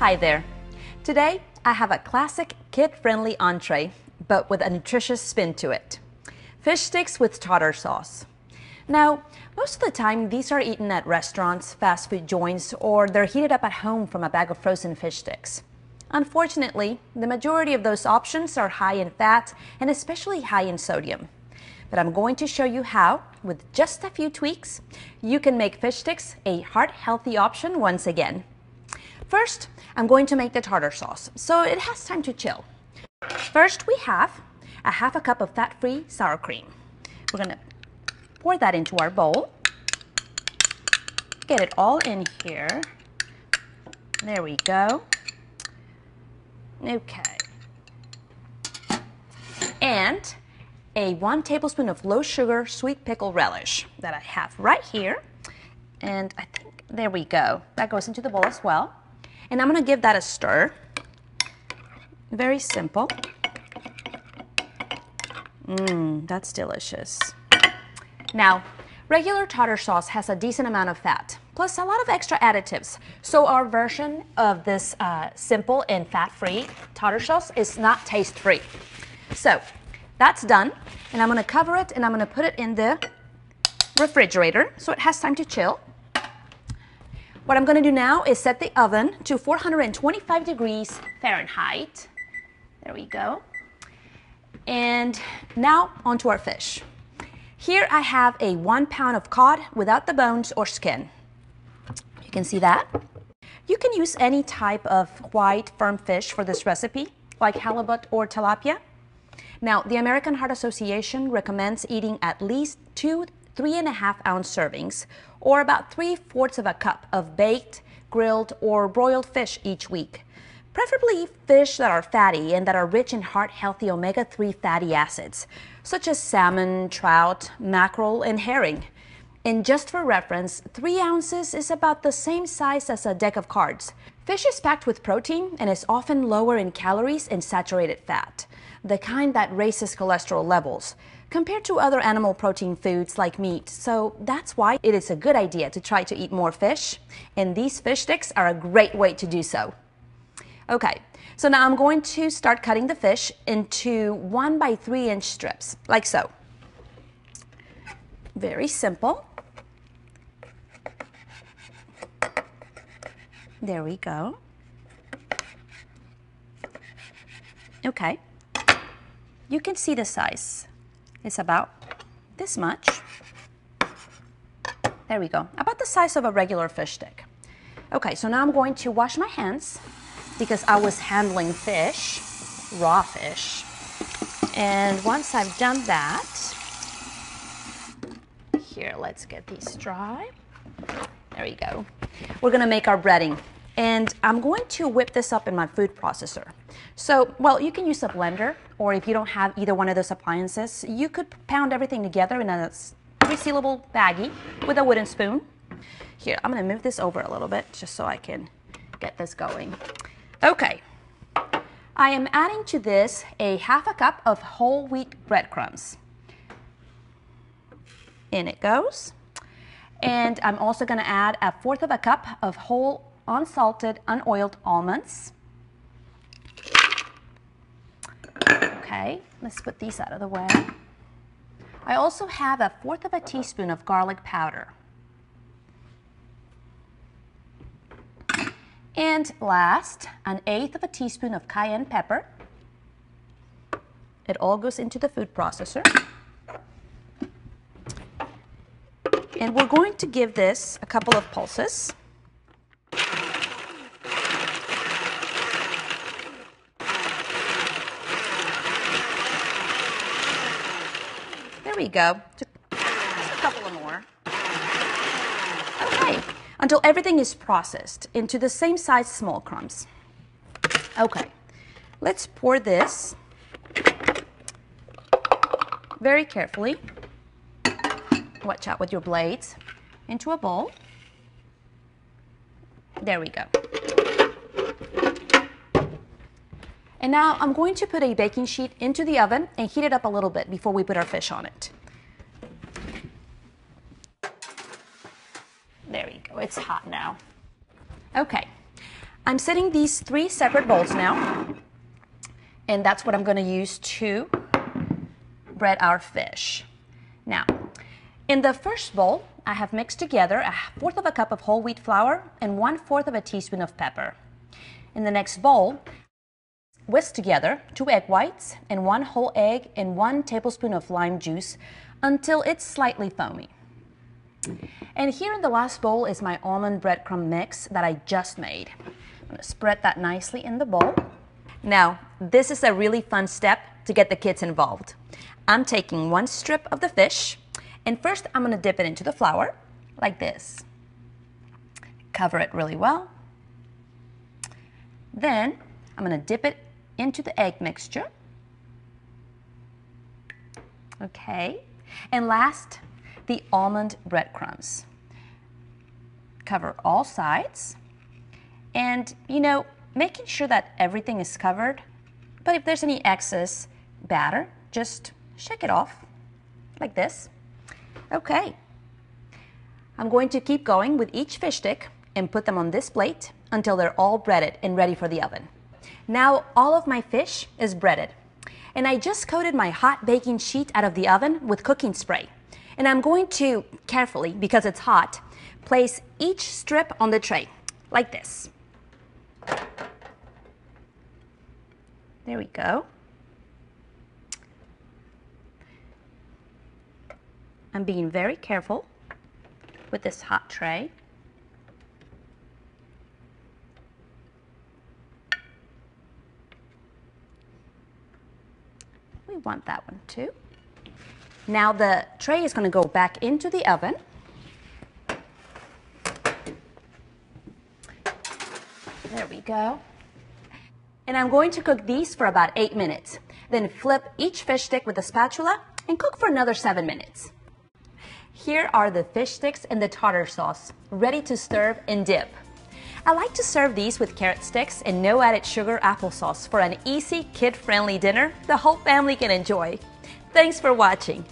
Hi there. Today I have a classic kid-friendly entree, but with a nutritious spin to it. Fish sticks with tartar sauce. Now, most of the time these are eaten at restaurants, fast food joints, or they're heated up at home from a bag of frozen fish sticks. Unfortunately, the majority of those options are high in fat and especially high in sodium. But I'm going to show you how, with just a few tweaks, you can make fish sticks a heart-healthy option once again. First, I'm going to make the tartar sauce, so it has time to chill. First, we have a half a cup of fat-free sour cream. We're going to pour that into our bowl. Get it all in here. There we go. Okay. And a 1 tablespoon of low sugar sweet pickle relish that I have right here. And I think, there we go. That goes into the bowl as well. And I'm going to give that a stir. Very simple. That's delicious. Now, regular tartar sauce has a decent amount of fat, plus a lot of extra additives. So our version of this simple and fat-free tartar sauce is not taste-free. So that's done, and I'm going to cover it and I'm going to put it in the refrigerator so it has time to chill. What I'm going to do now is set the oven to 425 degrees Fahrenheit. There we go. And now onto our fish. Here I have a 1 pound of cod without the bones or skin. You can see that. You can use any type of white firm fish for this recipe, like halibut or tilapia. Now, the American Heart Association recommends eating at least 2 3.5-ounce servings, or about 3/4 of a cup of baked, grilled, or broiled fish each week. Preferably fish that are fatty and that are rich in heart-healthy omega-3 fatty acids, such as salmon, trout, mackerel, and herring. And just for reference, 3 ounces is about the same size as a deck of cards. Fish is packed with protein and is often lower in calories and saturated fat, the kind that raises cholesterol levels, compared to other animal protein foods like meat. So that's why it is a good idea to try to eat more fish, and these fish sticks are a great way to do so. Okay, so now I'm going to start cutting the fish into 1 by 3 inch strips, like so. Very simple. There we go. Okay, you can see the size. It's about this much. There we go, about the size of a regular fish stick. Okay, so now I'm going to wash my hands because I was handling fish, raw fish. And once I've done that, here, let's get these dry. There we go. We're gonna make our breading. And I'm going to whip this up in my food processor. So, well, you can use a blender, or if you don't have either one of those appliances, you could pound everything together in a resealable baggie with a wooden spoon. Here, I'm going to move this over a little bit just so I can get this going. Okay, I am adding to this a half a cup of whole wheat breadcrumbs. In it goes. And I'm also going to add 1/4 of a cup of whole unsalted, unoiled almonds. Okay, let's put these out of the way. I also have 1/4 of a teaspoon of garlic powder. And last, 1/8 of a teaspoon of cayenne pepper. It all goes into the food processor. And we're going to give this a couple of pulses. There we go. Just a couple of more. Okay, until everything is processed into the same size small crumbs. Okay, let's pour this very carefully. Watch out with your blades. Into a bowl. There we go. And now I'm going to put a baking sheet into the oven and heat it up a little bit before we put our fish on it. There we go, it's hot now. Okay, I'm setting these 3 separate bowls now, and that's what I'm going to use to bread our fish. Now, in the first bowl, I have mixed together 1/4 cup of whole wheat flour and 1/4 teaspoon of pepper. In the next bowl, whisk together 2 egg whites and 1 whole egg and 1 tablespoon of lime juice until it's slightly foamy. And here in the last bowl is my almond breadcrumb mix that I just made. I'm going to spread that nicely in the bowl. Now, this is a really fun step to get the kids involved. I'm taking 1 strip of the fish, and first I'm going to dip it into the flour, like this. Cover it really well. Then I'm going to dip it into the egg mixture. Okay. And last, the almond breadcrumbs. Cover all sides. And, making sure that everything is covered. But if there's any excess batter, just shake it off, like this. Okay. I'm going to keep going with each fish stick and put them on this plate until they're all breaded and ready for the oven. Now all of my fish is breaded, and I just coated my hot baking sheet out of the oven with cooking spray. And I'm going to carefully, because it's hot, place each strip on the tray, like this. There we go. I'm being very careful with this hot tray. We want that one too. Now the tray is going to go back into the oven. There we go. And I'm going to cook these for about 8 minutes. Then flip each fish stick with a spatula and cook for another 7 minutes. Here are the fish sticks and the tartar sauce, ready to serve and dip. I like to serve these with carrot sticks and no added sugar applesauce for an easy, kid-friendly dinner the whole family can enjoy. Thanks for watching.